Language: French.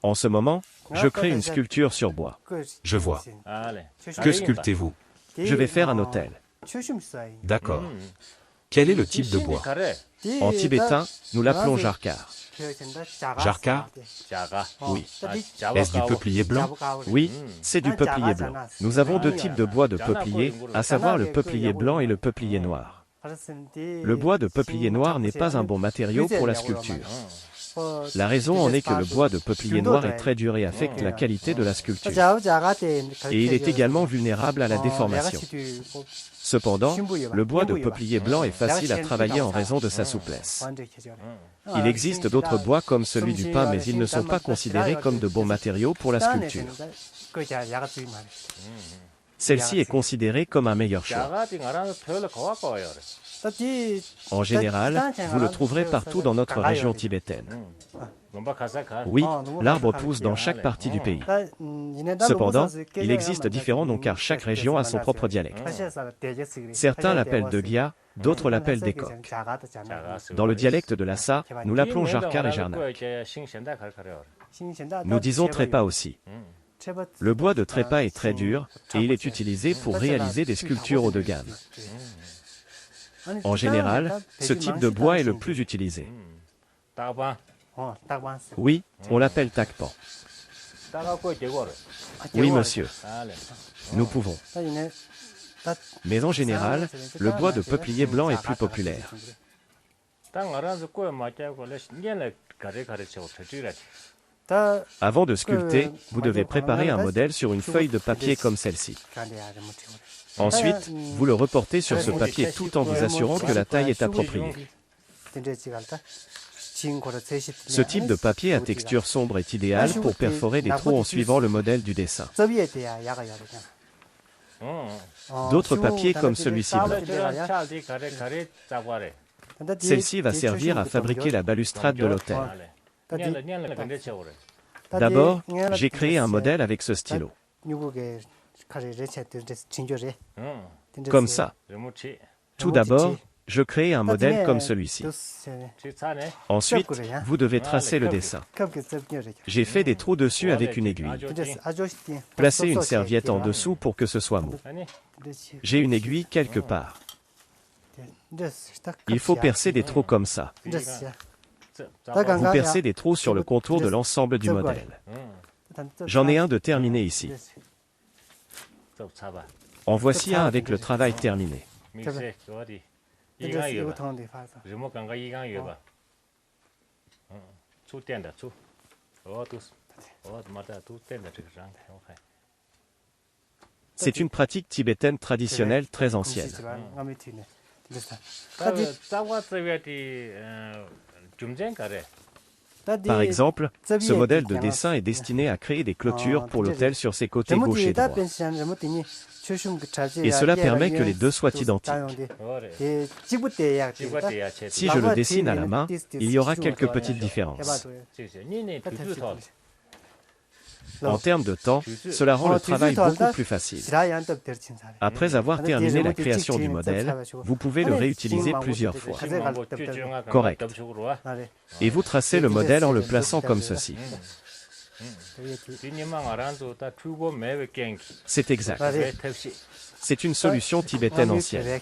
En ce moment, je crée une sculpture sur bois. Je vois. Que Que sculptez-vous? Je vais faire un autel. D'accord. Quel est le type de bois? En tibétain, nous l'appelons jarkar. Jarkar? Oui. Est-ce du peuplier blanc? Oui, c'est du peuplier blanc. Nous avons deux types de bois de peuplier, à savoir le peuplier blanc et le peuplier noir. Le bois de peuplier noir n'est pas un bon matériau pour la sculpture. La raison en est que le bois de peuplier noir est très dur et affecte la qualité de la sculpture. Et il est également vulnérable à la déformation. Cependant, le bois de peuplier blanc est facile à travailler en raison de sa souplesse. Il existe d'autres bois comme celui du pin, mais ils ne sont pas considérés comme de bons matériaux pour la sculpture. Celle-ci est considérée comme un meilleur choix. En général, vous le trouverez partout dans notre région tibétaine. Oui, l'arbre pousse dans chaque partie du pays. Cependant, il existe différents noms car chaque région a son propre dialecte. Certains l'appellent Degia, d'autres l'appellent Dekok. Dans le dialecte de Lhasa, nous l'appelons Jarkar et Jarnak. Nous disons trépas aussi. Le bois de trépas est très dur et il est utilisé pour réaliser des sculptures haut de gamme. En général, ce type de bois est le plus utilisé. Oui, on l'appelle takpan. Oui, monsieur. Nous pouvons. Mais en général, le bois de peuplier blanc est plus populaire. Avant de sculpter, vous devez préparer un modèle sur une feuille de papier comme celle-ci. Ensuite, vous le reportez sur ce papier tout en vous assurant que la taille est appropriée. Ce type de papier à texture sombre est idéal pour perforer des trous en suivant le modèle du dessin. D'autres papiers comme celui-ci blanc. Celle-ci va servir à fabriquer la balustrade de l'autel. D'abord, j'ai créé un modèle avec ce stylo. Comme ça. Tout d'abord, je crée un modèle comme celui-ci. Ensuite, vous devez tracer le dessin. J'ai fait des trous dessus avec une aiguille. Placez une serviette en dessous pour que ce soit mou. J'ai une aiguille quelque part. Il faut percer des trous comme ça. Vous percez des trous sur le contour de l'ensemble du modèle. J'en ai un de terminé ici. En voici un avec le travail terminé. C'est une pratique tibétaine traditionnelle très ancienne. Par exemple, ce modèle de dessin est destiné à créer des clôtures pour l'autel sur ses côtés gauche et droit. Et cela permet que les deux soient identiques. Si je le dessine à la main, il y aura quelques petites différences. En termes de temps, cela rend le travail beaucoup plus facile. Après avoir terminé la création du modèle, vous pouvez le réutiliser plusieurs fois. Correct. Et vous tracez le modèle en le plaçant comme ceci. C'est exact. C'est une solution tibétaine ancienne.